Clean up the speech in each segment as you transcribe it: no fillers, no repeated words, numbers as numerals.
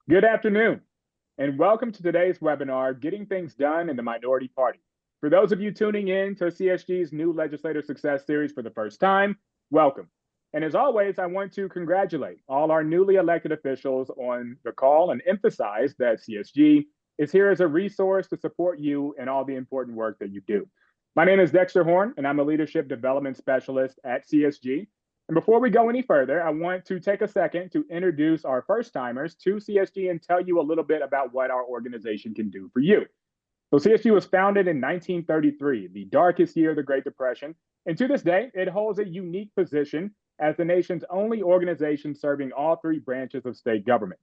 Good afternoon, and welcome to today's webinar, Getting Things Done in the Minority Party. For those of you tuning in to CSG's new Legislator Success Series for the first time, welcome. And as always, I want to congratulate all our newly elected officials on the call and emphasize that CSG is here as a resource to support you in all the important work that you do. My name is Dexter Horn, and I'm a Leadership Development Specialist at CSG. And before we go any further, I want to take a second to introduce our first-timers to CSG and tell you a little bit about what our organization can do for you. So CSG was founded in 1933, the darkest year of the Great Depression, and to this day, it holds a unique position as the nation's only organization serving all three branches of state government.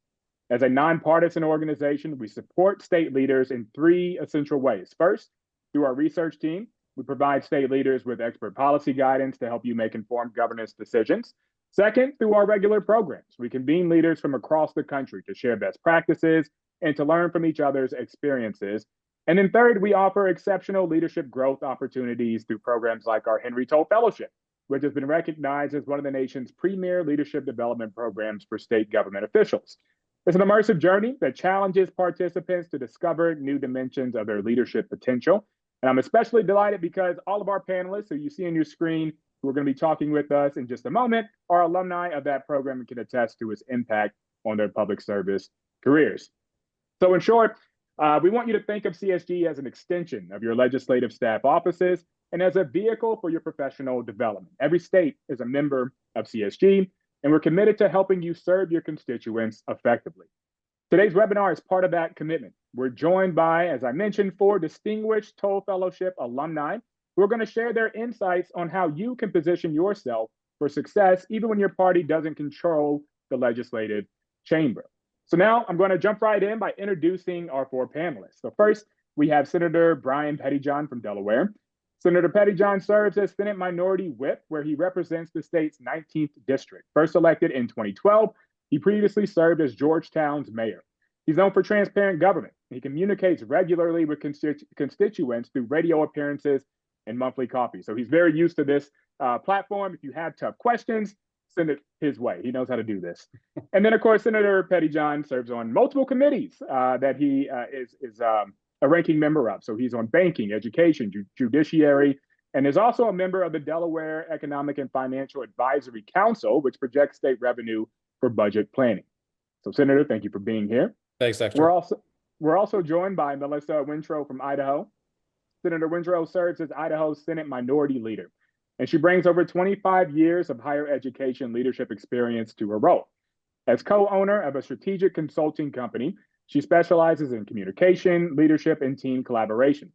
As a nonpartisan organization, we support state leaders in three essential ways. First, through our research team, we provide state leaders with expert policy guidance to help you make informed governance decisions. Second, through our regular programs, we convene leaders from across the country to share best practices and to learn from each other's experiences. And then third, we offer exceptional leadership growth opportunities through programs like our Henry Toll Fellowship, which has been recognized as one of the nation's premier leadership development programs for state government officials. It's an immersive journey that challenges participants to discover new dimensions of their leadership potential. And I'm especially delighted because all of our panelists who you see on your screen who are going to be talking with us in just a moment are alumni of that program and can attest to its impact on their public service careers. So in short, we want you to think of CSG as an extension of your legislative staff offices and as a vehicle for your professional development. Every state is a member of CSG, and we're committed to helping you serve your constituents effectively. Today's webinar is part of that commitment. We're joined by, as I mentioned, 4 distinguished Toll Fellowship alumni who are going to share their insights on how you can position yourself for success, even when your party doesn't control the legislative chamber. So now I'm going to jump right in by introducing our 4 panelists. So first, we have Senator Brian Pettyjohn from Delaware. Senator Pettyjohn serves as Senate Minority Whip, where he represents the state's 19th district. First elected in 2012, he previously served as Georgetown's mayor. He's known for transparent government. He communicates regularly with constituents through radio appearances and monthly coffee. So he's very used to this platform. If you have tough questions, send it his way. He knows how to do this. And then, of course, Senator Pettyjohn serves on multiple committees that he is a ranking member of. So he's on banking, education, judiciary, and is also a member of the Delaware Economic and Financial Advisory Council, which projects state revenue for budget planning. So, Senator, thank you for being here. Thanks, Dexter. We're also joined by Melissa Wintrow from Idaho. Senator Wintrow serves as Idaho's Senate Minority Leader, and she brings over 25 years of higher education leadership experience to her role. As co-owner of a strategic consulting company, she specializes in communication, leadership, and team collaboration.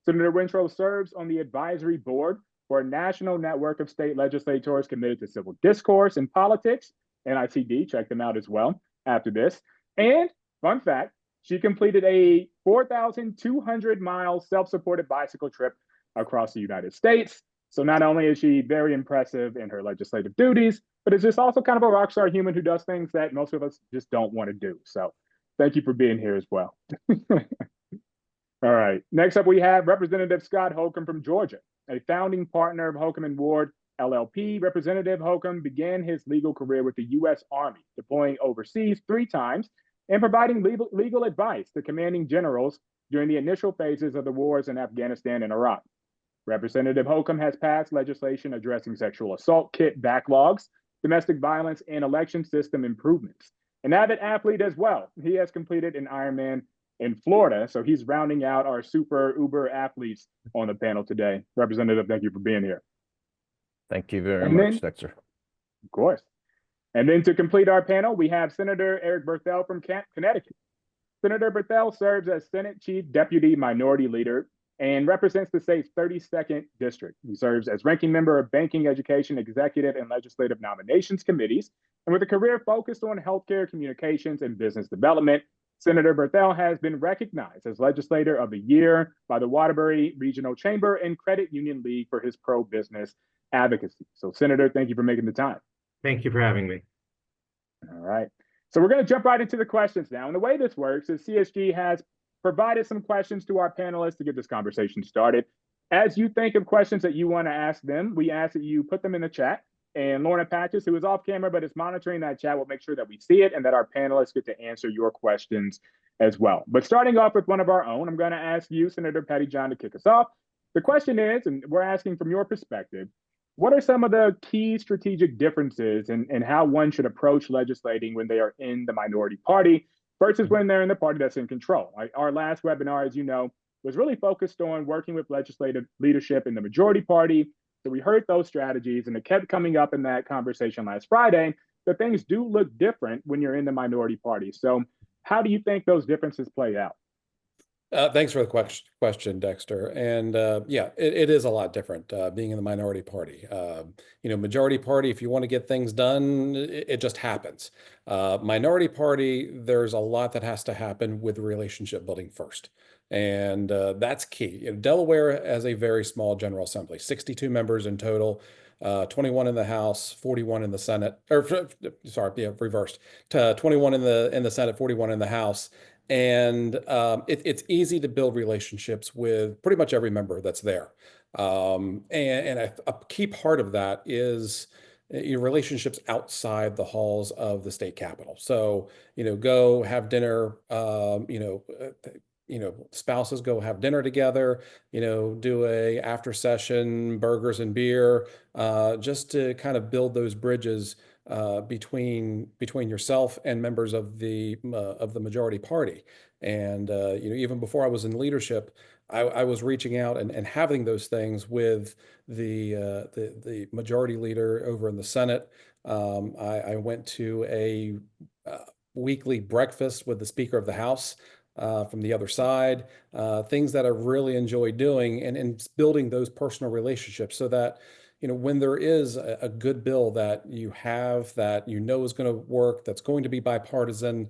Senator Wintrow serves on the advisory board for a national network of state legislators committed to civil discourse and politics, NICD, check them out as well after this. And fun fact, she completed a 4,200-mile self-supported bicycle trip across the United States. So not only is she very impressive in her legislative duties, but is just also kind of a rock star human who does things that most of us just don't want to do. So thank you for being here as well. All right, next up we have Representative Scott Holcomb from Georgia, a founding partner of Holcomb and Ward LLP. Representative Holcomb began his legal career with the U.S. Army, deploying overseas 3 times and providing legal advice to commanding generals during the initial phases of the wars in Afghanistan and Iraq. Representative Holcomb has passed legislation addressing sexual assault kit backlogs, domestic violence, and election system improvements. An avid athlete as well, he has completed an Ironman in Florida, so he's rounding out our super uber athletes on the panel today. Representative, thank you for being here. Thank you very much, Dexter. Of course. And then to complete our panel, we have Senator Eric Berthel from Connecticut. Senator Berthel serves as Senate Chief Deputy Minority Leader and represents the state's 32nd district. He serves as ranking member of Banking, Education, Executive, and Legislative Nominations Committees. And with a career focused on healthcare, communications, and business development, Senator Berthel has been recognized as Legislator of the Year by the Waterbury Regional Chamber and Credit Union League for his pro-business advocacy. So, Senator, thank you for making the time. Thank you for having me. All right. So we're going to jump right into the questions now. And the way this works is CSG has provided some questions to our panelists to get this conversation started. As you think of questions that you want to ask them, we ask that you put them in the chat. And Lorna Patches, who is off camera but is monitoring that chat, will make sure that we see it and that our panelists get to answer your questions as well. But starting off with one of our own, I'm going to ask you, Senator Pettyjohn, to kick us off. The question is, and we're asking from your perspective, what are some of the key strategic differences in how one should approach legislating when they are in the minority party versus when they're in the party that's in control? Our last webinar, as you know, was really focused on working with legislative leadership in the majority party. So we heard those strategies, and it kept coming up in that conversation last Friday that things do look different when you're in the minority party. So how do you think those differences play out? Thanks for the question, Dexter. And yeah, it is a lot different being in the minority party. Majority party, if you want to get things done, it just happens. Minority party, there's a lot that has to happen with relationship building first. And that's key. Delaware has a very small General Assembly, 62 members in total. 21 in the House, 41 in the Senate, or sorry, yeah, reversed. 21 in the Senate, 41 in the House. And it's easy to build relationships with pretty much every member that's there. And a key part of that is your relationships outside the halls of the state capitol. So, go have dinner, spouses go have dinner together, do a after session, burgers and beer, just to kind of build those bridges between yourself and members of the majority party. And even before I was in leadership, I was reaching out and having those things with the majority leader over in the Senate. I went to a weekly breakfast with the Speaker of the House from the other side, things that I really enjoy doing and building those personal relationships so that when there is a good bill that you have that is going to work, that's going to be bipartisan,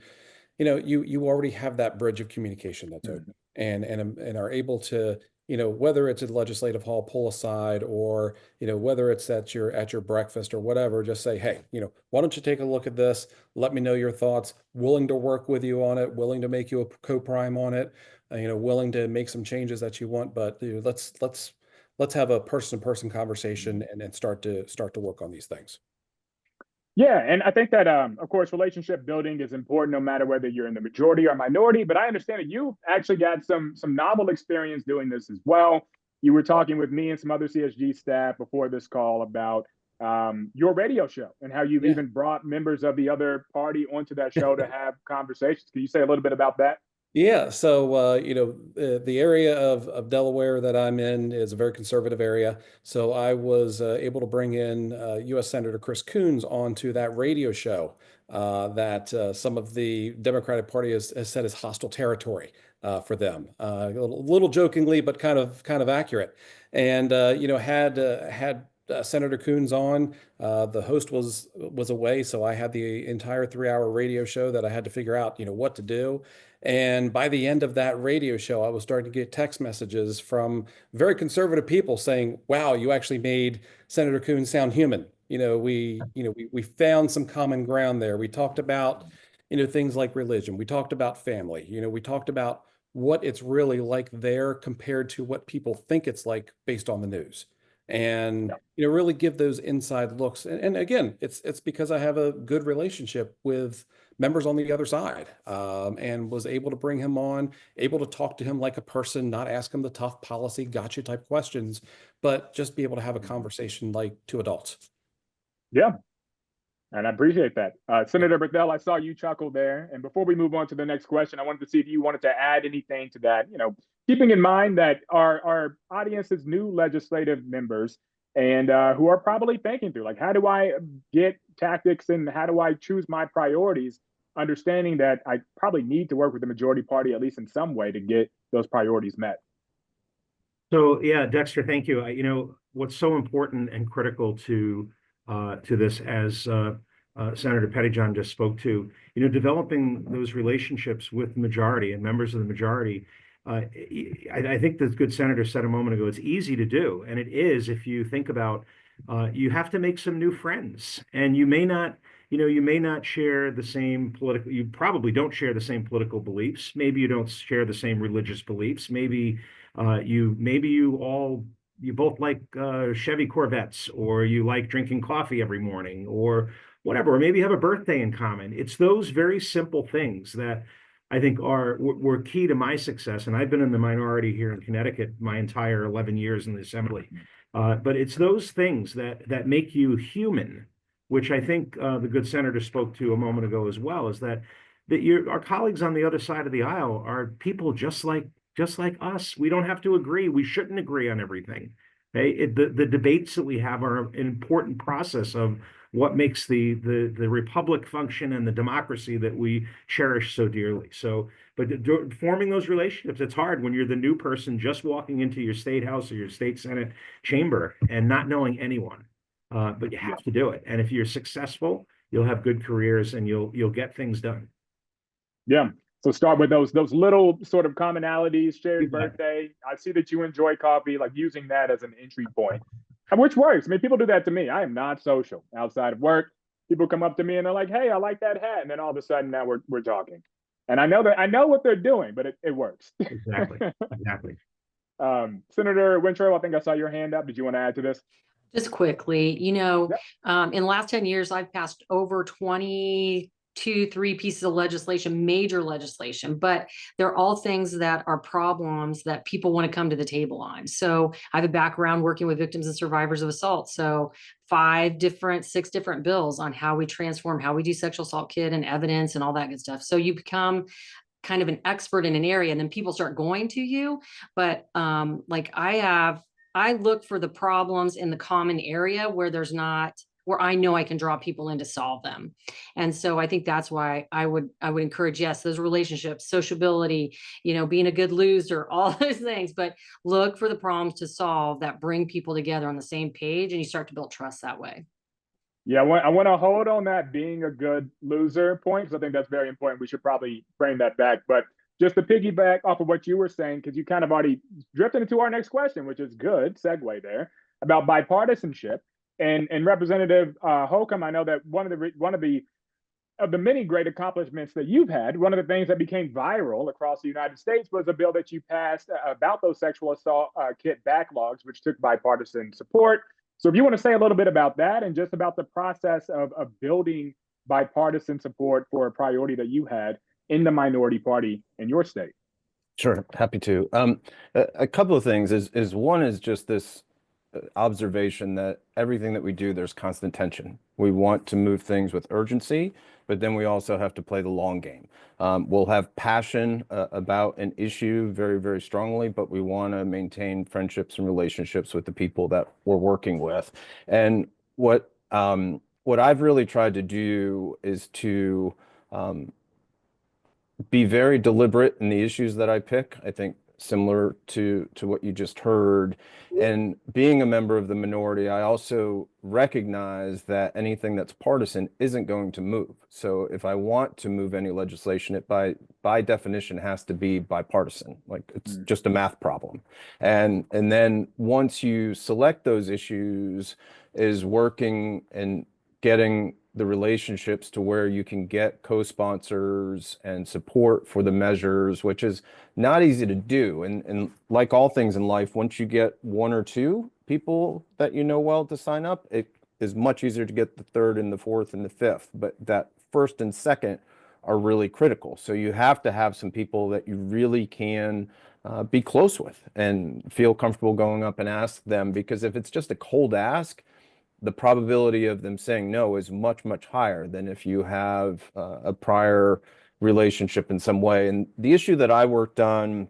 you already have that bridge of communication that's open and are able to, whether it's at the legislative hall, pull aside, or whether it's at your breakfast or whatever, just say, hey, why don't you take a look at this? Let me know your thoughts. Willing to work with you on it. Willing to make you a co-prime on it. Willing to make some changes that you want. But let's have a person-to-person conversation and start to work on these things. Yeah, and I think that, of course, relationship building is important no matter whether you're in the majority or minority. But I understand that you actually got some novel experience doing this as well. You were talking with me and some other CSG staff before this call about your radio show and how you've even brought members of the other party onto that show to have conversations. Can you say a little bit about that? Yeah, so the area of Delaware that I'm in is a very conservative area. So I was able to bring in U.S. Senator Chris Coons onto that radio show that some of the Democratic Party has said is hostile territory for them, a little jokingly, but kind of accurate. And had Senator Coons on. The host was away, so I had the entire 3-hour radio show that I had to figure out, what to do. And by the end of that radio show, I was starting to get text messages from very conservative people saying, "Wow, you actually made Senator Coons sound human." We found some common ground there. We talked about, things like religion. We talked about family. We talked about what it's really like there compared to what people think it's like based on the news. And really give those inside looks. And again, it's because I have a good relationship with members on the other side, and was able to bring him on, able to talk to him like a person, not ask him the tough policy gotcha type questions, but just be able to have a conversation like two adults. Yeah. And I appreciate that. Senator Berthel, I saw you chuckle there. And before we move on to the next question, I wanted to see if you wanted to add anything to that, keeping in mind that our audience is new legislative members and who are probably thinking through, like, how do I get tactics and how do I choose my priorities, understanding that I probably need to work with the majority party, at least in some way, to get those priorities met. So, yeah, Dexter, thank you. What's so important and critical to this, as Senator Pettyjohn just spoke to, developing those relationships with the majority and members of the majority. I think the good senator said a moment ago, it's easy to do. And it is, if you think about, you have to make some new friends, and you may not share the same you probably don't share the same political beliefs. Maybe you don't share the same religious beliefs. Maybe you all you both like Chevy Corvettes, or you like drinking coffee every morning, or whatever, or maybe you have a birthday in common. It's those very simple things that I think were key to my success. And I've been in the minority here in Connecticut my entire 11 years in the Assembly. But it's those things that make you human, which I think the good senator spoke to a moment ago as well, is that our colleagues on the other side of the aisle are people just like us. We don't have to agree. We shouldn't agree on everything. Okay? The debates that we have are an important process of what makes the republic function and the democracy that we cherish so dearly. So, but forming those relationships, it's hard when you're the new person just walking into your state house or your state senate chamber and not knowing anyone. But you have to do it. And if you're successful, you'll have good careers and you'll get things done. Yeah. So start with those little sort of commonalities, shared birthday. I see that you enjoy coffee, like using that as an entry point, which works. I mean, people do that to me. I am not social outside of work. People come up to me and they're like, "Hey, I like that hat," and then all of a sudden now we're talking. And I know what they're doing, but it works. Exactly. Senator Wintrow, I think I saw your hand up. Did you want to add to this? Just quickly, in the last 10 years, I've passed over 23 pieces of legislation, major legislation, but they're all things that are problems that people want to come to the table on. So I have a background working with victims and survivors of assault. So 6 different bills on how we transform, how we do sexual assault kit and evidence and all that good stuff. So you become kind of an expert in an area and then people start going to you. But I look for the problems in the common area where where I know I can draw people in to solve them. And so I think that's why I would encourage, yes, those relationships, sociability, being a good loser, all those things, but look for the problems to solve that bring people together on the same page, and you start to build trust that way. Yeah, I want to hold on that being a good loser point, because I think that's very important. We should probably frame that back. But just to piggyback off of what you were saying, because you kind of already drifted into our next question, which is good segue there, about bipartisanship. And Representative Holcomb, I know that one of the many great accomplishments that you've had, one of the things that became viral across the United States was a bill that you passed about those sexual assault kit backlogs, which took bipartisan support. So if you want to say a little bit about that and just about the process of building bipartisan support for a priority that you had in the minority party in your state. Sure, happy to. A couple of things is one is just this observation that everything that we do, there's constant tension. We want to move things with urgency, but then we also have to play the long game. We'll have passion about an issue very, very strongly, but we want to maintain friendships and relationships with the people that we're working with. And what I've really tried to do is to be very deliberate in the issues that I pick. I think similar to what you just heard. And being a member of the minority, I also recognize that anything that's partisan isn't going to move. So if I want to move any legislation, it by definition has to be bipartisan. Like it's just a math problem. And then once you select those issues, is working and getting the relationships to where you can get co-sponsors and support for the measures, which is not easy to do. And like all things in life, once you get one or two people that you know well to sign up, it is much easier to get the third and the fourth and the fifth. But that first and second are really critical. So you have to have some people that you really can be close with and feel comfortable going up and ask them, because if it's just a cold ask, the probability of them saying no is much, much higher than if you have a prior relationship in some way. And the issue that I worked on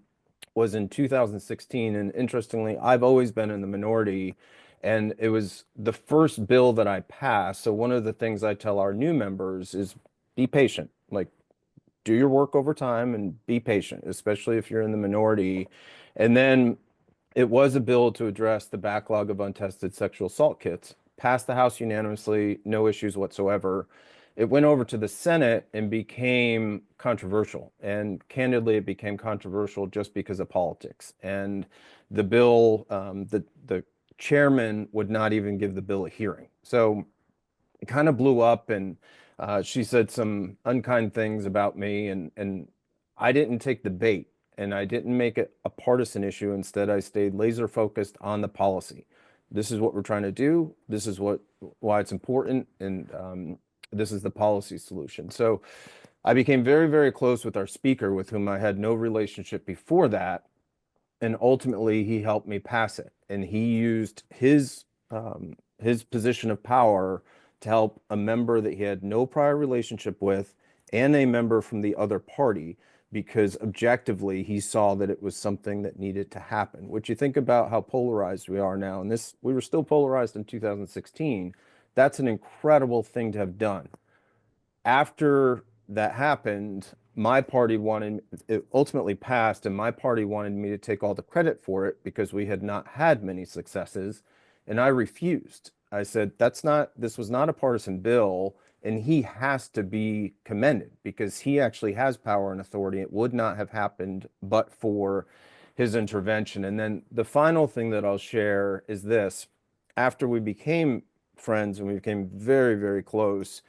was in 2016. And interestingly, I've always been in the minority, and it was the first bill that I passed. So one of the things I tell our new members is be patient, like do your work over time and be patient, especially if you're in the minority. And then it was a bill to address the backlog of untested sexual assault kits. Passed the House unanimously, no issues whatsoever. It went over to the Senate and became controversial. And candidly, it became controversial just because of politics. And the bill, the chairman would not even give the bill a hearing. So it kind of blew up, and she said some unkind things about me, and I didn't take the bait. and I didn't make it a partisan issue. Instead, I stayed laser focused on the policy. This is what we're trying to do. This is why it's important, and this is the policy solution. So I became very, very close with our speaker, with whom I had no relationship before that. And ultimately, he helped me pass it. And he used his position of power to help a member that he had no prior relationship with and a member from the other party, because objectively he saw that it was something that needed to happen. Which, you think about how polarized we are now, and we were still polarized in 2016. That's an incredible thing to have done. After that happened, my party it ultimately passed, and my party wanted me to take all the credit for it because we had not had many successes, and I refused. I said, this was not a partisan bill, and he has to be commended because he actually has power and authority. It would not have happened but for his intervention. And then the final thing that I'll share is this. After we became friends and we became very, very close,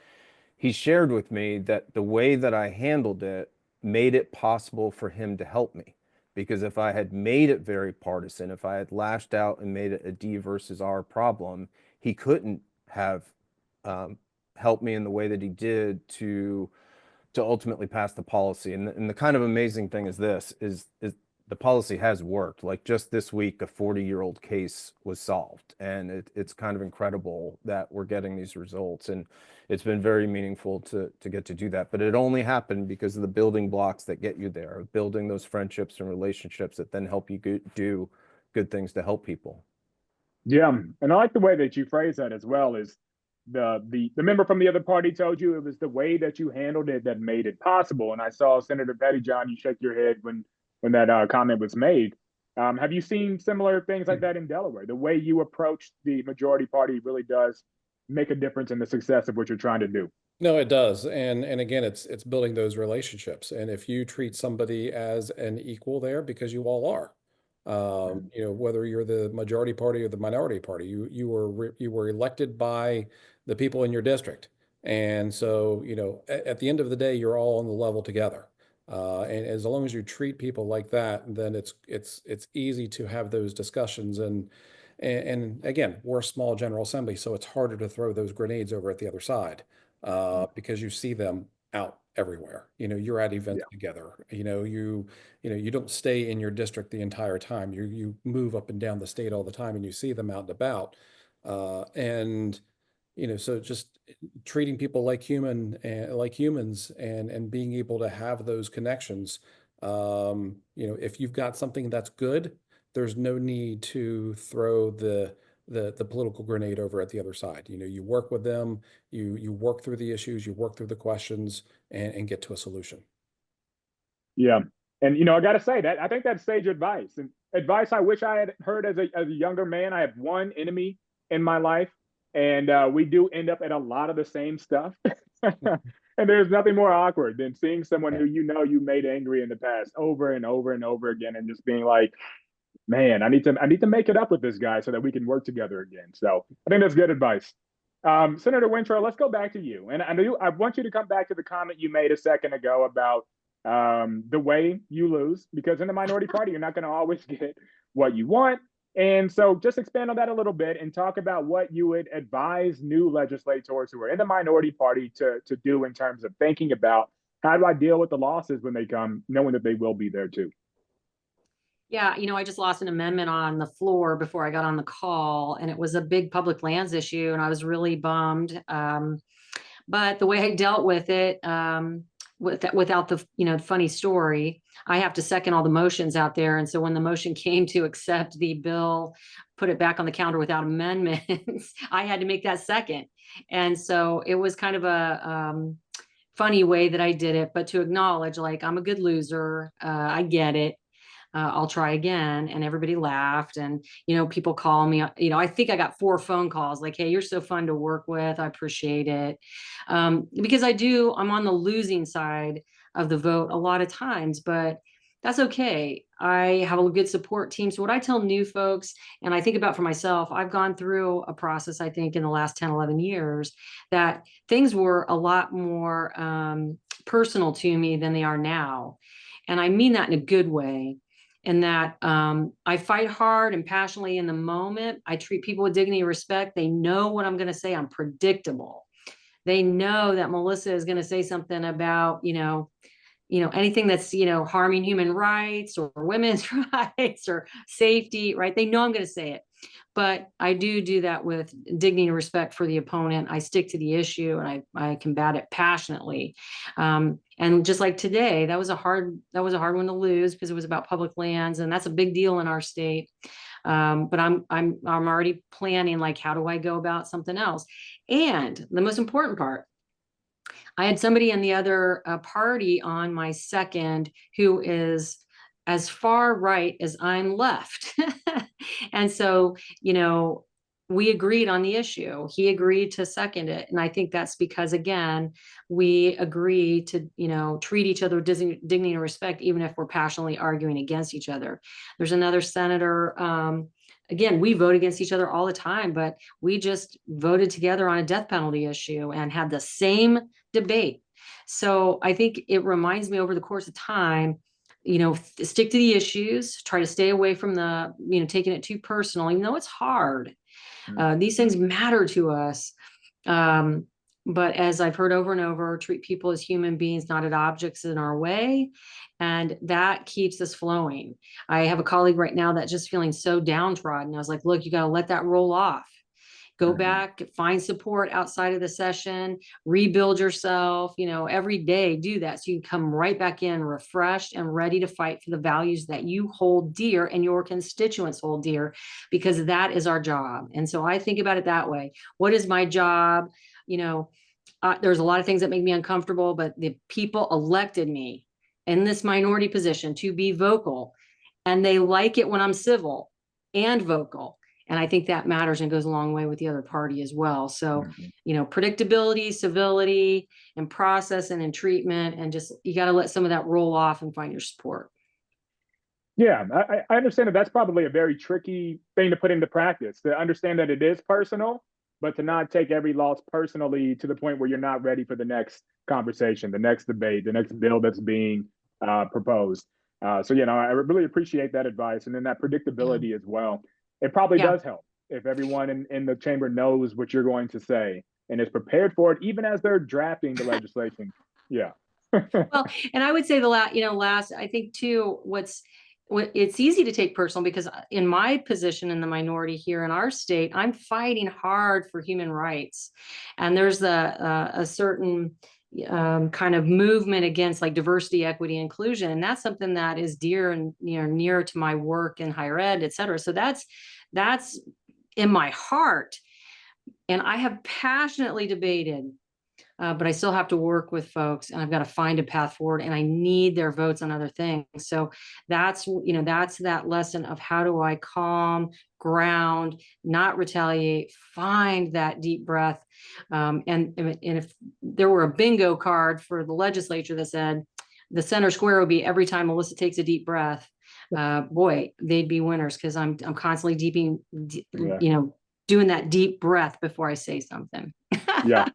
he shared with me that the way that I handled it made it possible for him to help me. Because if I had made it very partisan, if I had lashed out and made it a D versus R problem, he couldn't have helped me in the way that he did to ultimately pass the policy. And the kind of amazing thing is this, is the policy has worked. Like just this week, a 40-year-old case was solved. And it's kind of incredible that we're getting these results. And it's been very meaningful to get to do that. But it only happened because of the building blocks that get you there, of building those friendships and relationships that then help you do good things to help people. Yeah, and I like the way that you phrase that as well. Is the member from the other party told you it was the way that you handled it that made it possible. And I saw Senator Pettyjohn, you shake your head when that comment was made. Have you seen similar things like that in Delaware? The way you approach the majority party really does make a difference in the success of what you're trying to do. No, it does. And again, it's building those relationships. And if you treat somebody as an equal there, because you all are, you know, whether you're the majority party or the minority party, you were elected by the people in your district. And so, you know, at the end of the day, you're all on the level together. And as long as you treat people like that, then it's easy to have those discussions. And again, we're a small General Assembly, so it's harder to throw those grenades over at the other side because you see them out everywhere. You know, you're at events together. You know, you don't stay in your district the entire time. You move up and down the state all the time, and you see them out and about. And you know, so just treating people like humans, and being able to have those connections. You know, if you've got something that's good, there's no need to throw the political grenade over at the other side. You know, you work with them, you work through the issues, you work through the questions, and get to a solution. Yeah. And, you know, I got to say that I think that's sage advice, and advice I wish I had heard as a younger man. I have one enemy in my life, and we do end up at a lot of the same stuff. And there's nothing more awkward than seeing someone who you know you made angry in the past over and over and over again, and just being like, man, I need to make it up with this guy so that we can work together again. So I think that's good advice. Senator Wintrow, let's go back to you. And I want you to come back to the comment you made a second ago about the way you lose, because in the minority party, you're not going to always get what you want. And so just expand on that a little bit and talk about what you would advise new legislators who are in the minority party to do in terms of thinking about how do I deal with the losses when they come, knowing that they will be there too. Yeah, you know, I just lost an amendment on the floor before I got on the call, and it was a big public lands issue, and I was really bummed. But the way I dealt with it, without the, you know, funny story, I have to second all the motions out there. And so when the motion came to accept the bill, put it back on the calendar without amendments, I had to make that second. And so it was kind of a funny way that I did it, but to acknowledge, like, I'm a good loser. I get it. I'll try again. And everybody laughed. And, you know, people call me, you know, I think I got 4 phone calls like, hey, you're so fun to work with. I appreciate it. Because I'm on the losing side of the vote a lot of times, but that's okay. I have a good support team. So what I tell new folks, and I think about for myself, I've gone through a process, I think in the last 10, 11 years, that things were a lot more personal to me than they are now. And I mean that in a good way. And that I fight hard and passionately in the moment. I treat people with dignity and respect. They know what I'm going to say. I'm predictable. They know that Melissa is going to say something about, anything that's, harming human rights or women's rights or safety, right? They know I'm going to say it. But I do that with dignity and respect for the opponent. I stick to the issue and I combat it passionately. And just like today, that was a hard one to lose because it was about public lands, and that's a big deal in our state. But I'm already planning, like, how do I go about something else? And the most important part, I had somebody in the other party on my second who is as far right as I'm left. And so, we agreed on the issue. He agreed to second it. And I think that's because, again, we agree to, treat each other with dignity and respect, even if we're passionately arguing against each other. There's another senator, again, we vote against each other all the time, but we just voted together on a death penalty issue and had the same debate. So I think it reminds me over the course of time, stick to the issues, try to stay away from the, taking it too personal, even though it's hard. These things matter to us. But as I've heard over and over, treat people as human beings, not as objects in our way. And that keeps us flowing. I have a colleague right now that's just feeling so downtrodden. I was like, look, you got to let that roll off. Go back, find support outside of the session, rebuild yourself, every day, do that. So you can come right back in refreshed and ready to fight for the values that you hold dear and your constituents hold dear, because that is our job. And so I think about it that way. What is my job? There's a lot of things that make me uncomfortable, but the people elected me in this minority position to be vocal, and they like it when I'm civil and vocal. And I think that matters and goes a long way with the other party as well. So, predictability, civility, and process and in treatment, and just, you got to let some of that roll off and find your support. Yeah, I understand that that's probably a very tricky thing to put into practice, to understand that it is personal, but to not take every loss personally to the point where you're not ready for the next conversation, the next debate, the next bill that's being proposed. So, I really appreciate that advice. And then that predictability as well. It probably does help if everyone in the chamber knows what you're going to say and is prepared for it, even as they're drafting the legislation. Yeah. Well, and I would say last, I think too, it's easy to take personal, because in my position in the minority here in our state, I'm fighting hard for human rights. And there's a certain kind of movement against, like, diversity, equity, inclusion. And that's something that is dear and near to my work in higher ed, et cetera. So that's in my heart. And I have passionately debated, but I still have to work with folks, and I've got to find a path forward, and I need their votes on other things. So that's that lesson of how do I calm, ground, not retaliate, find that deep breath. And if there were a bingo card for the legislature that said the center square would be every time Melissa takes a deep breath, boy, they'd be winners, because I'm constantly doing that deep breath before I say something. Yeah.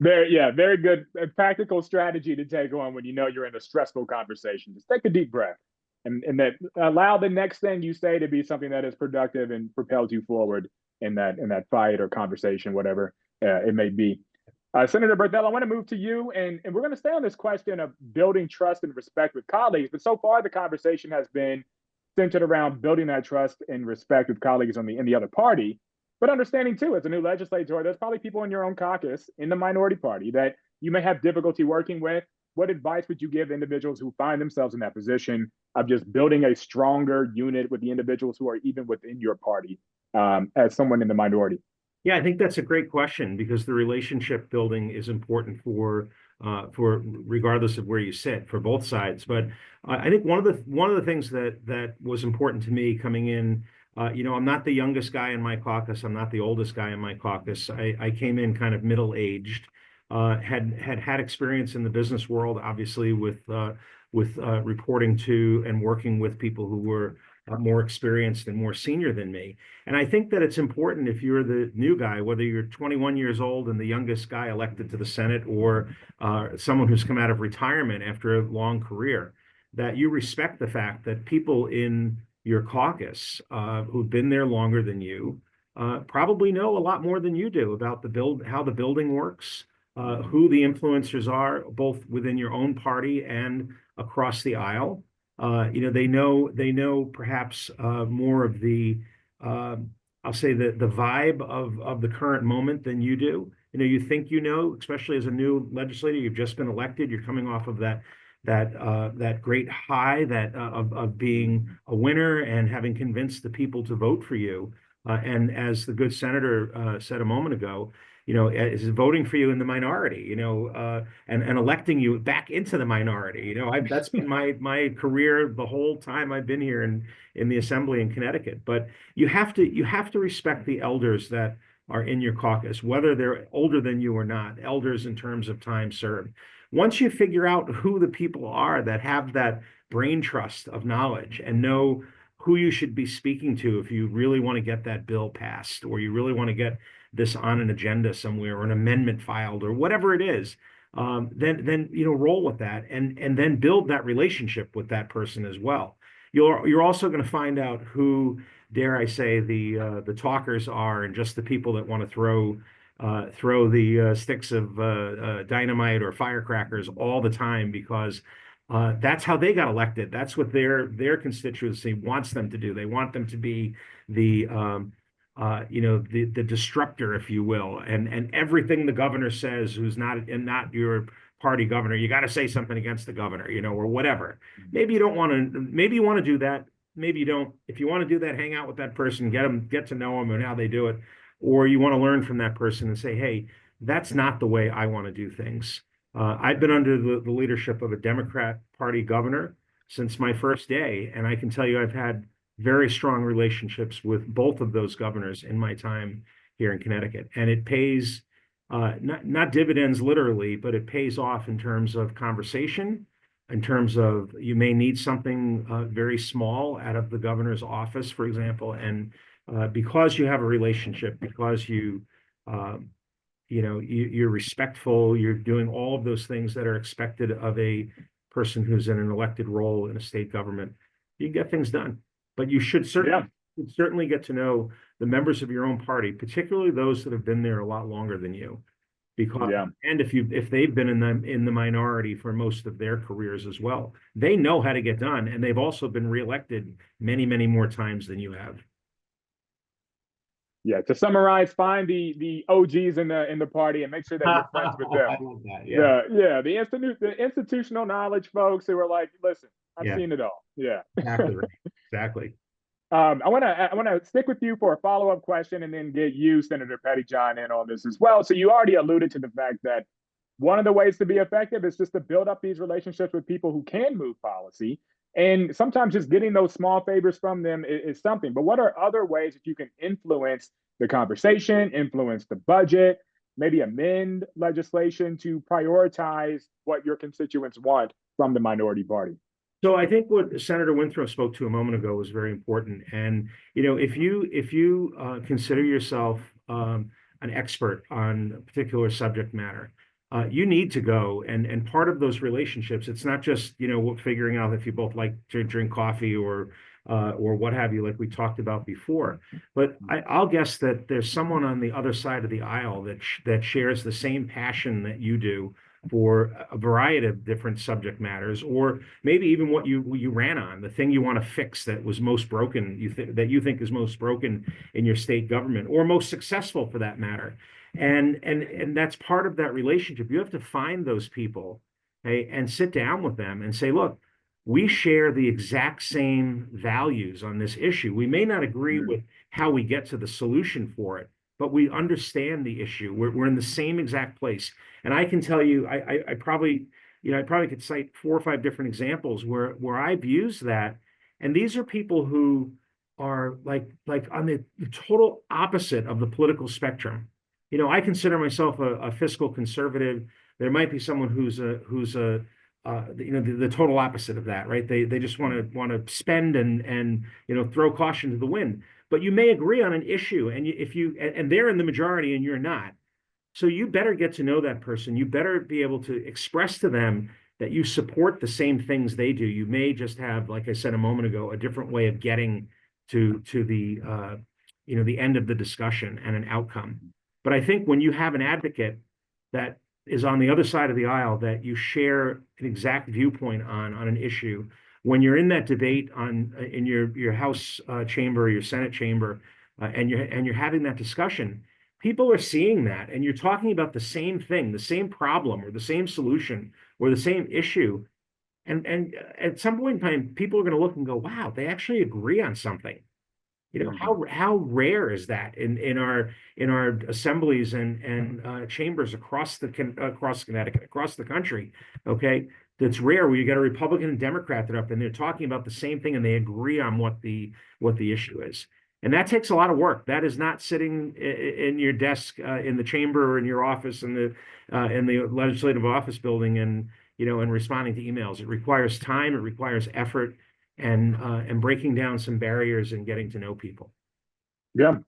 Very good practical strategy to take on when you're in a stressful conversation. Just take a deep breath and that allow the next thing you say to be something that is productive and propels you forward in that fight or conversation, whatever it may be. Senator Berthel, I want to move to you, and we're going to stay on this question of building trust and respect with colleagues. But so far, the conversation has been centered around building that trust and respect with colleagues in the other party. But understanding too, as a new legislator, there's probably people in your own caucus in the minority party that you may have difficulty working with. What advice would you give individuals who find themselves in that position of just building a stronger unit with the individuals who are even within your party as someone in the minority? Yeah, I think that's a great question, because the relationship building is important for regardless of where you sit, for both sides. But I think one of the things that was important to me coming in, I'm not the youngest guy in my caucus. I'm not the oldest guy in my caucus. I came in kind of middle-aged, had experience in the business world, obviously with reporting to and working with people who were more experienced and more senior than me. And I think that it's important if you're the new guy, whether you're 21 years old and the youngest guy elected to the Senate, or someone who's come out of retirement after a long career, that you respect the fact that people in your caucus who've been there longer than you probably know a lot more than you do about how the building works, who the influencers are, both within your own party and across the aisle. They know perhaps more of the I'll say the vibe of the current moment than you do. You think especially as a new legislator, you've just been elected, you're coming off of that great high of being a winner and having convinced the people to vote for you. And as the good senator said a moment ago, is voting for you in the minority, and electing you back into the minority. That's been my career the whole time I've been here in the assembly in Connecticut. But you have to respect the elders that are in your caucus, whether they're older than you or not, elders in terms of time served. Once you figure out who the people are that have that brain trust of knowledge and know who you should be speaking to if you really want to get that bill passed, or you really want to get this on an agenda somewhere, or an amendment filed, or whatever it is, then roll with that, and then build that relationship with that person as well. You're also going to find out who, dare I say, the talkers are, and just the people that want to throw the sticks of dynamite or firecrackers all the time, because that's how they got elected. That's what their constituency wants them to do. They want them to be the disruptor, if you will, and everything the governor says, who's not your party governor, you got to say something against the governor, or whatever. Maybe you don't want to. Maybe you want to do that. Maybe you don't. If you want to do that, hang out with that person, get to know them and how they do it, or you want to learn from that person and say, hey, that's not the way I want to do things. I've been under the leadership of a Democrat Party governor since my first day, and I can tell you I've had very strong relationships with both of those governors in my time here in Connecticut. And it pays, not dividends literally, but it pays off in terms of conversation, in terms of you may need something very small out of the governor's office, for example, and because you have a relationship, because you're respectful, you're doing all of those things that are expected of a person who's in an elected role in a state government, you get things done. But you should certainly get to know the members of your own party, particularly those that have been there a lot longer than you, because and if they've been in the minority for most of their careers as well, they know how to get done, and they've also been reelected many, many more times than you have. Yeah, to summarize, find the OGs in the party and make sure that you're friends with them. I love that. The institutional knowledge folks who are like, listen, I've seen it all. Yeah. Exactly. I want to stick with you for a follow-up question, and then get you, Senator Pettyjohn, in on this as well. So you already alluded to the fact that one of the ways to be effective is just to build up these relationships with people who can move policy. And sometimes just getting those small favors from them is something. But what are other ways that you can influence the conversation, influence the budget, maybe amend legislation to prioritize what your constituents want from the minority party? So I think what Senator Winthrop spoke to a moment ago was very important. And if you consider yourself an expert on a particular subject matter, you need to go, and part of those relationships, it's not just figuring out if you both like to drink coffee or what have you, like we talked about before. But I'll guess that there's someone on the other side of the aisle that shares the same passion that you do for a variety of different subject matters, or maybe even what you ran on, the thing you want to fix that was most broken, that you think is most broken in your state government, or most successful for that matter. And that's part of that relationship. You have to find those people, okay, and sit down with them and say, look, we share the exact same values on this issue. We may not agree with how we get to the solution for it, but we understand the issue. We're in the same exact place. And I can tell you, I probably could cite 4 or 5 different examples where I've used that. And these are people who are like on the total opposite of the political spectrum. I consider myself a fiscal conservative. There might be someone who's a the total opposite of that, right? They just want to spend and throw caution to the wind. But you may agree on an issue, and and they're in the majority and you're not. So you better get to know that person. You better be able to express to them that you support the same things they do. You may just have, like I said a moment ago, a different way of getting to the the end of the discussion and an outcome. But I think when you have an advocate that is on the other side of the aisle, that you share an exact viewpoint on an issue, when you're in that debate in your House chamber or your Senate chamber, and you're having that discussion, people are seeing that, and you're talking about the same thing, the same problem, or the same solution, or the same issue. And at some point in time, people are going to look and go, "Wow, they actually agree on something." How rare is that in our assemblies and chambers across Connecticut, across the country? Okay, that's rare where you got a Republican and Democrat that up and they're talking about the same thing and they agree on what the issue is. And that takes a lot of work. That is not sitting in your desk in the chamber or in your office in the legislative office building and responding to emails. It requires time. It requires effort. And breaking down some barriers and getting to know people. Yeah.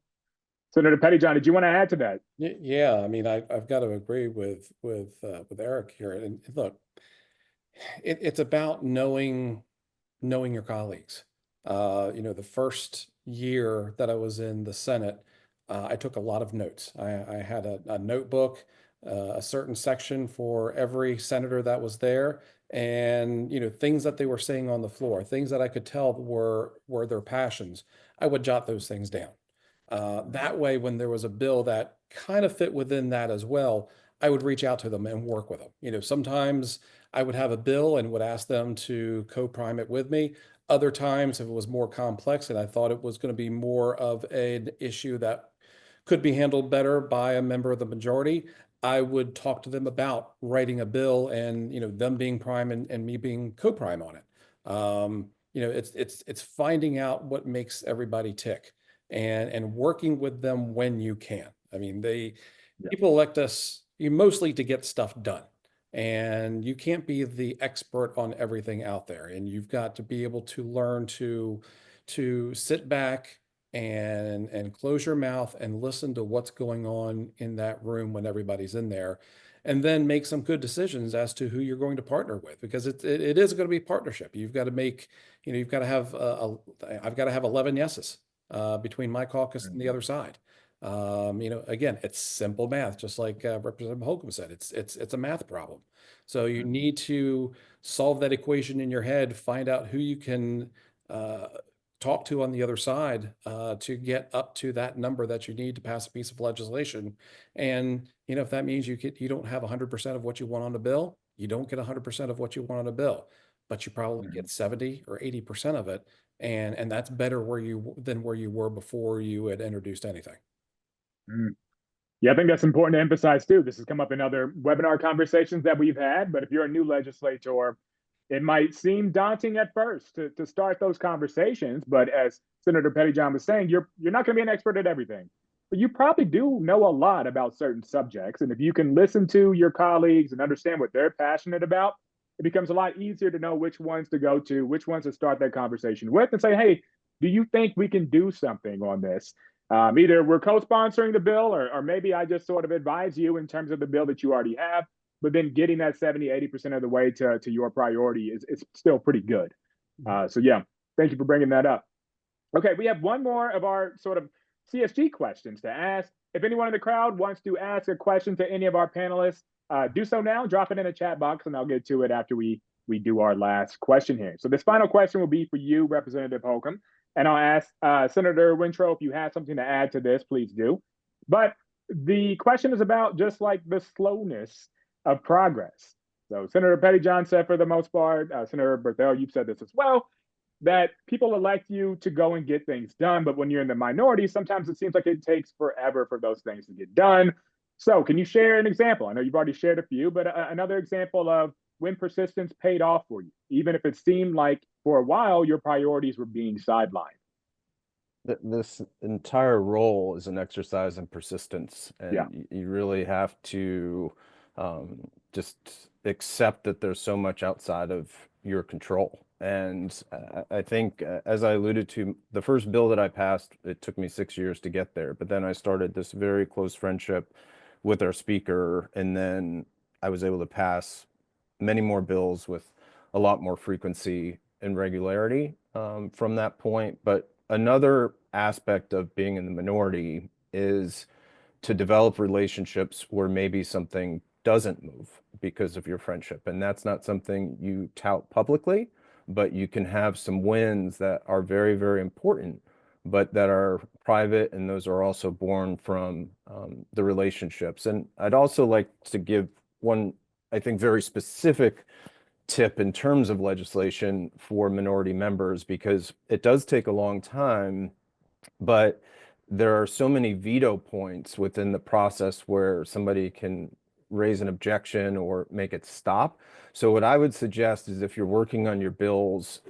Senator Pettyjohn, did you want to add to that? Yeah, I mean, I've got to agree with Eric here. And look, it's about knowing your colleagues. The first year that I was in the Senate, I took a lot of notes. I had a notebook, a certain section for every senator that was there. And things that they were saying on the floor, things that I could tell were their passions, I would jot those things down. That way, when there was a bill that kind of fit within that as well, I would reach out to them and work with them. Sometimes I would have a bill and would ask them to co-prime it with me. Other times, if it was more complex and I thought it was going to be more of an issue that could be handled better by a member of the majority, I would talk to them about writing a bill and them being prime and me being co-prime on it. It's finding out what makes everybody tick and working with them when you can. I mean, people elect us mostly to get stuff done, and you can't be the expert on everything out there, and you've got to be able to learn to sit back and close your mouth and listen to what's going on in that room when everybody's in there, and then make some good decisions as to who you're going to partner with, because it is going to be partnership. You've got to make, you've got to have I've got to have 11 yeses between my caucus and the other side. Again, it's simple math, just like Representative Holcomb said. It's a math problem. So you need to solve that equation in your head, find out who you can talk to on the other side to get up to that number that you need to pass a piece of legislation. And if that means you don't have 100% of what you want on a bill, you don't get 100% of what you want on a bill, but you probably get 70 or 80% of it, and that's better than where you were before you had introduced anything. Yeah, I think that's important to emphasize too. This has come up in other webinar conversations that we've had, but if you're a new legislator, it might seem daunting at first to start those conversations, but as Senator Pettyjohn was saying, you're not going to be an expert at everything, but you probably do know a lot about certain subjects. And if you can listen to your colleagues and understand what they're passionate about, it becomes a lot easier to know which ones to go to, which ones to start that conversation with and say, hey, do you think we can do something on this? Either we're co-sponsoring the bill or maybe I just sort of advise you in terms of the bill that you already have. But then getting that 70, 80% of the way to your priority is still pretty good. So yeah, thank you for bringing that up. Okay, we have one more of our sort of CSG questions to ask. If anyone in the crowd wants to ask a question to any of our panelists, do so now, drop it in the chat box and I'll get to it after we do our last question here. So this final question will be for you, Representative Holcomb. And I'll ask Senator Wintrow, if you have something to add to this, please do. But the question is about just like the slowness of progress. So Senator Pettyjohn said for the most part, Senator Berthel, you've said this as well, that people elect you to go and get things done. But when you're in the minority, sometimes it seems like it takes forever for those things to get done. So can you share an example? I know you've already shared a few, but another example of when persistence paid off for you, even if it seemed like for a while your priorities were being sidelined. This entire role is an exercise in persistence, and you really have to just accept that there's so much outside of your control. And I think, as I alluded to, the first bill that I passed, it took me 6 years to get there. But then I started this very close friendship with our speaker, and then I was able to pass many more bills with a lot more frequency and regularity from that point. But another aspect of being in the minority is to develop relationships where maybe something doesn't move because of your friendship. And that's not something you tout publicly, but you can have some wins that are very, very important, but that are private, and those are also born from the relationships. And I'd also like to give one, I think, very specific tip in terms of legislation for minority members, because it does take a long time, but there are so many veto points within the process where somebody can raise an objection or make it stop. So what I would suggest is, if you're working on your bills,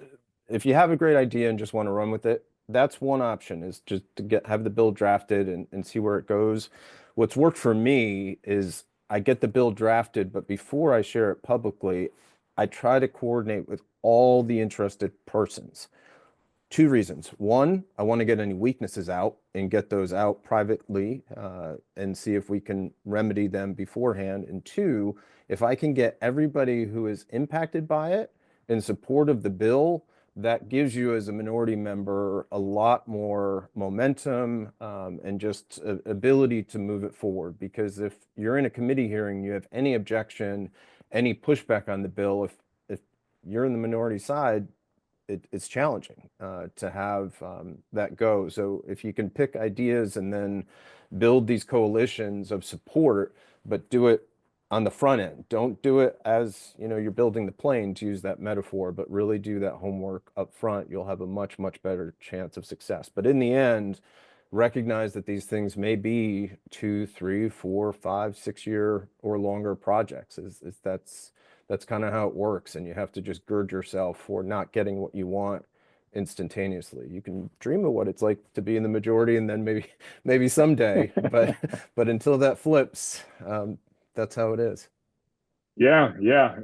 if you have a great idea and just want to run with it, that's one option, is just to have the bill drafted and see where it goes. What's worked for me is I get the bill drafted, but before I share it publicly, I try to coordinate with all the interested persons. Two reasons. One, I want to get any weaknesses out and get those out privately and see if we can remedy them beforehand. And two, if I can get everybody who is impacted by it in support of the bill, that gives you as a minority member a lot more momentum and just ability to move it forward. Because if you're in a committee hearing, you have any objection, any pushback on the bill, if you're in the minority side, it's challenging to have that go. So if you can pick ideas and then build these coalitions of support, but do it on the front end. Don't do it as, you're building the plane, to use that metaphor, but really do that homework up front. You'll have a much, much better chance of success. But in the end, recognize that these things may be 2, 3, 4, 5, 6 year or longer projects. That's kind of how it works. And you have to just gird yourself for not getting what you want instantaneously. You can dream of what it's like to be in the majority, and then maybe someday, but until that flips, that's how it is. Yeah,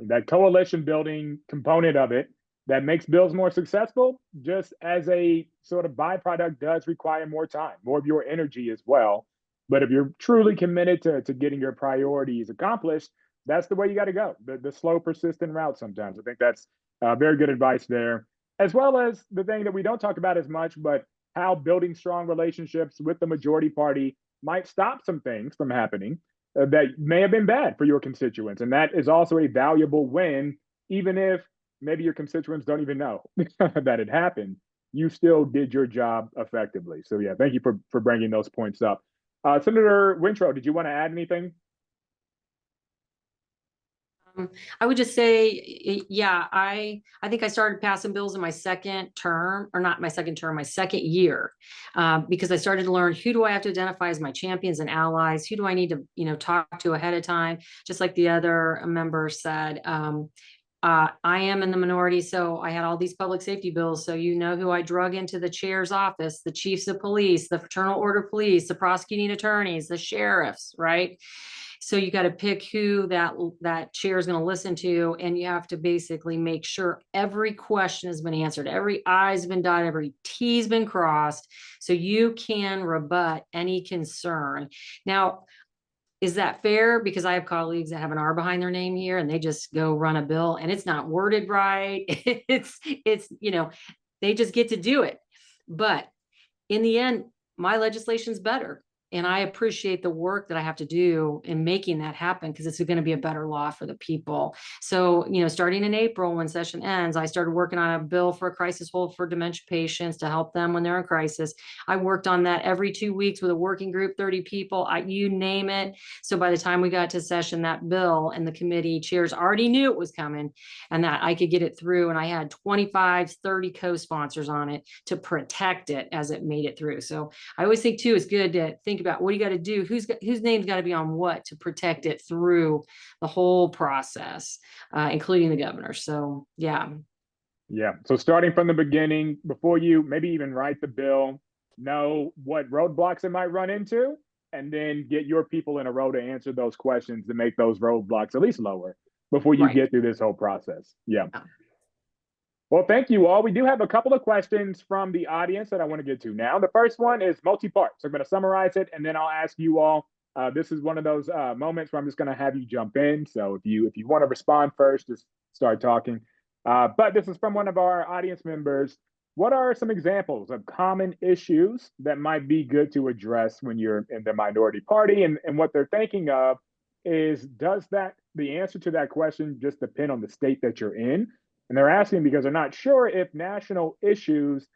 that coalition building component of it that makes bills more successful, just as a sort of byproduct, does require more time, more of your energy as well. But if you're truly committed to getting your priorities accomplished, that's the way you got to go. The slow, persistent route sometimes. I think that's very good advice there, as well as the thing that we don't talk about as much, but how building strong relationships with the majority party might stop some things from happening that may have been bad for your constituents. And that is also a valuable win, even if maybe your constituents don't even know that it happened. You still did your job effectively. So yeah, thank you for bringing those points up. Senator Wintrow, did you want to add anything? I would just say, yeah, I think I started passing bills in my second term, or not my second term, my second year, because I started to learn, who do I have to identify as my champions and allies? Who do I need to, talk to ahead of time? Just like the other member said, I am in the minority, so I had all these public safety bills. So who I drug into the chair's office, the chiefs of police, the fraternal order police, the prosecuting attorneys, the sheriffs, right? So you got to pick who that chair is going to listen to, and you have to basically make sure every question has been answered, every I's been dotted, every T's been crossed, so you can rebut any concern. Now, is that fair? Because I have colleagues that have an R behind their name here, and they just go run a bill, and it's not worded right. It's they just get to do it. But in the end, my legislation's better. And I appreciate the work that I have to do in making that happen, because it's going to be a better law for the people. So, starting in April, when session ends, I started working on a bill for a crisis hold for dementia patients to help them when they're in crisis. I worked on that every 2 weeks with a working group, 30 people, you name it. So by the time we got to session, that bill and the committee chairs already knew it was coming and that I could get it through. And I had 25, 30 co-sponsors on it to protect it as it made it through. So I always think too, it's good to think about what you got to do, whose name's got to be on what to protect it through the whole process, including the governor. So yeah. So starting from the beginning, before you maybe even write the bill, know what roadblocks it might run into, and then get your people in a row to answer those questions to make those roadblocks at least lower before you get through this whole process. Yeah. Well, thank you all. We do have a couple of questions from the audience that I want to get to now. The first one is multi-part. So I'm going to summarize it, and then I'll ask you all. This is one of those moments where I'm just going to have you jump in. So if you want to respond first, just start talking. But this is from one of our audience members. What are some examples of common issues that might be good to address when you're in the minority party? And what they're thinking of is, does the answer to that question just depend on the state that you're in? And they're asking because they're not sure if national issues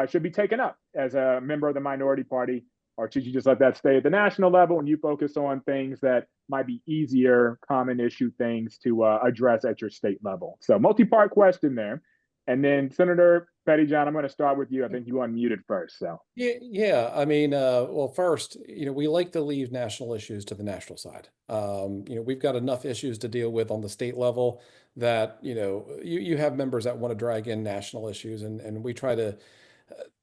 should be taken up as a member of the minority party, or should you just let that stay at the national level and you focus on things that might be easier, common issue things to address at your state level? So multi-part question there. And then Senator Pettyjohn, I'm going to start with you. I think you unmuted first. So yeah. I mean, well, first, we like to leave national issues to the national side. We've got enough issues to deal with on the state level that you have members that want to drag in national issues, and we try to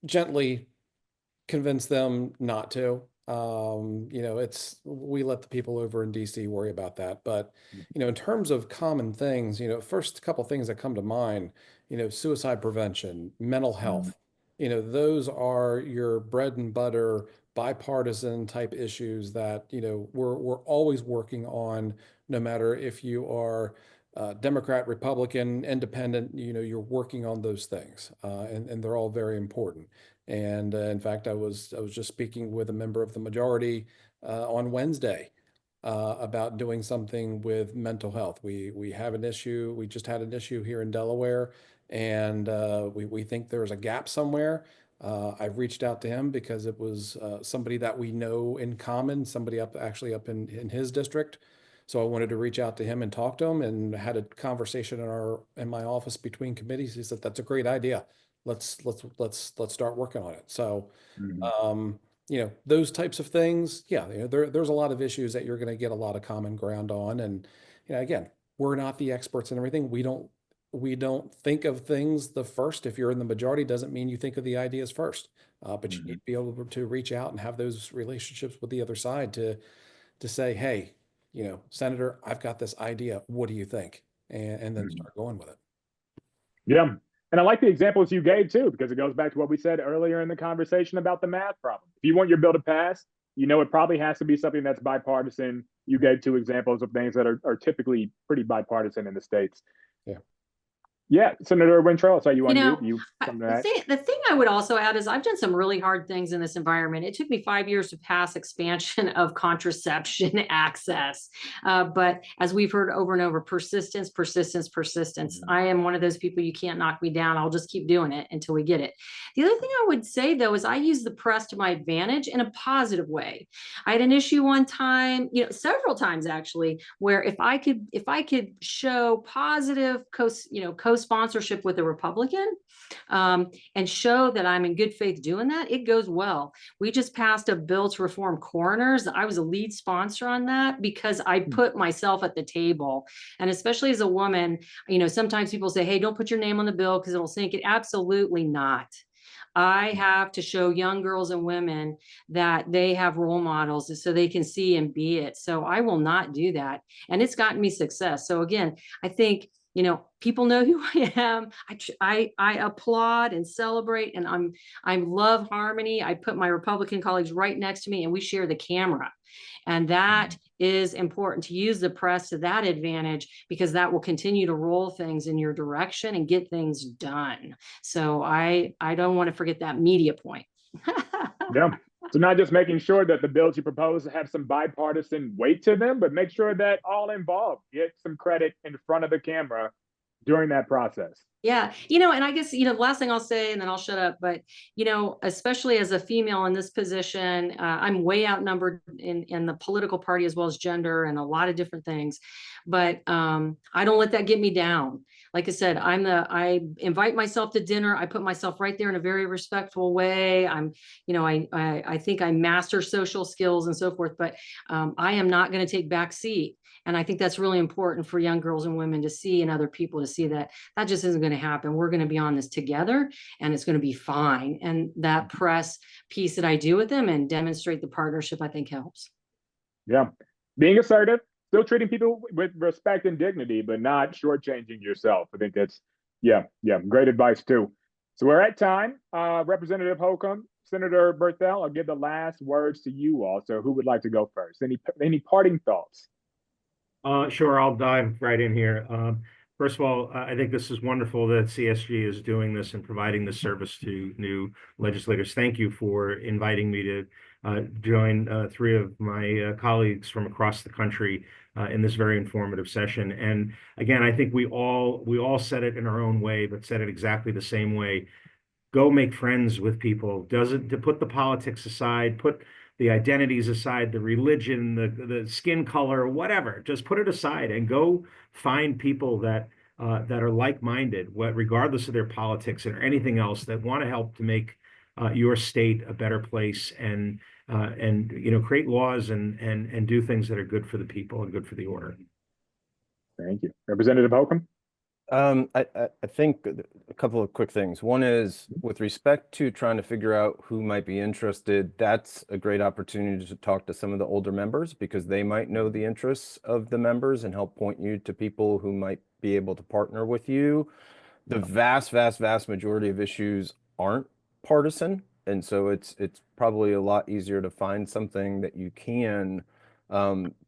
gently convince them not to. We let the people over in DC worry about that. But, in terms of common things, first couple things that come to mind, suicide prevention, mental health, those are your bread and butter, bipartisan type issues that, we're always working on, no matter if you are Democrat, Republican, Independent, you're working on those things, and they're all very important. And in fact, I was just speaking with a member of the majority on Wednesday about doing something with mental health. We have an issue. We just had an issue here in Delaware, and we think there's a gap somewhere. I've reached out to him because it was somebody that we know in common, somebody up in his district. So I wanted to reach out to him and talk to him, and had a conversation in my office between committees. He said, "That's a great idea. Let's start working on it." So, those types of things. Yeah, there's a lot of issues that you're going to get a lot of common ground on. And, again, we're not the experts in everything. We don't think of things the first. If you're in the majority, doesn't mean you think of the ideas first. But you need to be able to reach out and have those relationships with the other side to say, "Hey, Senator, I've got this idea. What do you think?" And then start going with it. Yeah. And I like the examples you gave too, because it goes back to what we said earlier in the conversation about the math problem. If you want your bill to pass, it probably has to be something that's bipartisan. You gave two examples of things that are typically pretty bipartisan in the states. Yeah, Senator Wintrell, so you unmute. The thing I would also add is I've done some really hard things in this environment. It took me 5 years to pass expansion of contraception access. But as we've heard over and over, persistence. I am one of those people, you can't knock me down. I'll just keep doing it until we get it. The other thing I would say, though, is I use the press to my advantage in a positive way. I had an issue one time, several times actually, where if I could show positive co-sponsorship with a Republican, and show that I'm in good faith doing that, it goes well. We just passed a bill to reform coroners. I was a lead sponsor on that because I put myself at the table. And especially as a woman, sometimes people say, "Hey, don't put your name on the bill because it'll sink it." Absolutely not. I have to show young girls and women that they have role models so they can see and be it. So I will not do that. And it's gotten me success. So again, I think, people know who I am. I applaud and celebrate, and I love harmony. I put my Republican colleagues right next to me, and we share the camera. And that is important, to use the press to that advantage, because that will continue to roll things in your direction and get things done. So I don't want to forget that media point. Yeah. So not just making sure that the bills you propose have some bipartisan weight to them, but make sure that all involved get some credit in front of the camera during that process. Yeah. And I guess, the last thing I'll say, and then I'll shut up, but, especially as a female in this position, I'm way outnumbered in the political party, as well as gender and a lot of different things. But I don't let that get me down. Like I said, I invite myself to dinner. I put myself right there in a very respectful way. I think I master social skills and so forth, but I am not going to take back seat. And I think that's really important for young girls and women to see, and other people to see, that just isn't going going to happen. We're going to be on this together and it's going to be fine. And that press piece that I do with them and demonstrate the partnership, I think helps. Yeah. Being assertive, still treating people with respect and dignity, but not shortchanging yourself. I think that's, yeah, great advice too. So we're at time. Representative Holcomb, Senator Berthel, I'll give the last words to you all. So who would like to go first? Any parting thoughts? Sure, I'll dive right in here. First of all, I think this is wonderful that CSG is doing this and providing this service to new legislators. Thank you for inviting me to join three of my colleagues from across the country in this very informative session. And again, I think we all said it in our own way, but said it exactly the same way. Go make friends with people. To put the politics aside, put the identities aside, the religion, the skin color, whatever. Just put it aside and go find people that are like-minded, regardless of their politics or anything else, that want to help to make your state a better place and create laws and do things that are good for the people and good for the order. Thank you, Representative Holcomb. I think a couple of quick things. One is with respect to trying to figure out who might be interested, that's a great opportunity to talk to some of the older members because they might know the interests of the members and help point you to people who might be able to partner with you. The vast majority of issues aren't partisan. And so it's probably a lot easier to find something that you can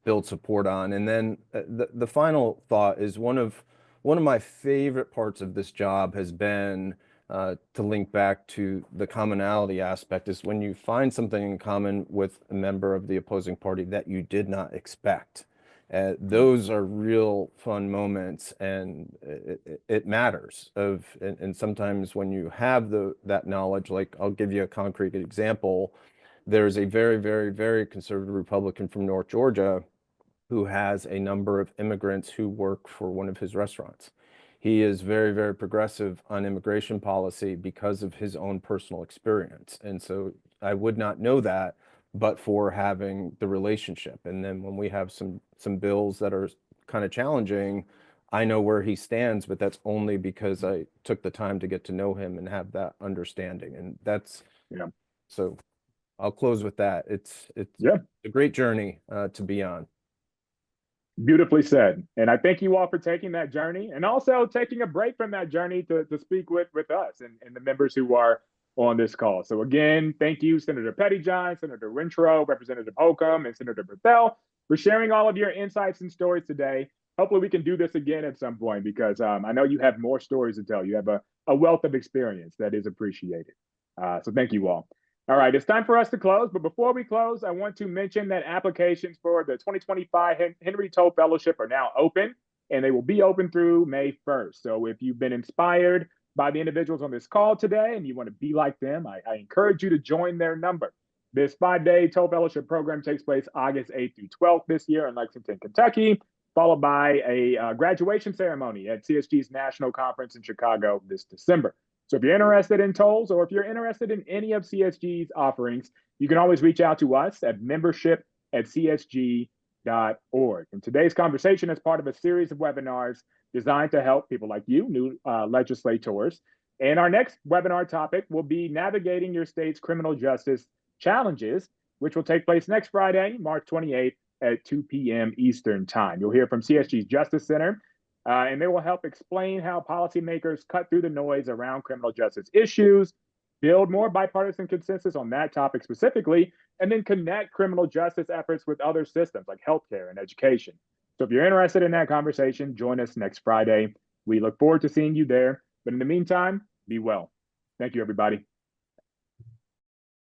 build support on. And then the final thought is one of my favorite parts of this job has been to link back to the commonality aspect is when you find something in common with a member of the opposing party that you did not expect. Those are real fun moments, and it matters. And sometimes when you have that knowledge, like I'll give you a concrete example. There's a very conservative Republican from North Georgia who has a number of immigrants who work for one of his restaurants. He is very progressive on immigration policy because of his own personal experience. And so I would not know that but for having the relationship. And then when we have some bills that are kind of challenging, I know where he stands, but that's only because I took the time to get to know him and have that understanding. And that's, so I'll close with that. It's a great journey to be on. Beautifully said. And I thank you all for taking that journey and also taking a break from that journey to speak with us and the members who are on this call. So again, thank you, Senator Pettyjohn, Senator Rentrow, Representative Holcomb, and Senator Berthel for sharing all of your insights and stories today. Hopefully we can do this again at some point because I know you have more stories to tell. You have a wealth of experience that is appreciated. So thank you all. All right, it's time for us to close. But before we close, I want to mention that applications for the 2025 Henry Toll Fellowship are now open, and they will be open through May 1st. So if you've been inspired by the individuals on this call today and you want to be like them, I encourage you to join their number. This 5-day Toll Fellowship program takes place August 8th through 12th this year in Lexington, Kentucky, followed by a graduation ceremony at CSG's National Conference in Chicago this December. So if you're interested in tolls or if you're interested in any of CSG's offerings, you can always reach out to us at membership@csg.org. And today's conversation is part of a series of webinars designed to help people like you, new legislators. And our next webinar topic will be navigating your state's criminal justice challenges, which will take place next Friday, March 28th at 2 p.m. Eastern Time. You'll hear from CSG's Justice Center, and they will help explain how policymakers cut through the noise around criminal justice issues, build more bipartisan consensus on that topic specifically, and then connect criminal justice efforts with other systems like healthcare and education. So if you're interested in that conversation, join us next Friday. We look forward to seeing you there. But in the meantime, be well. Thank you, everybody.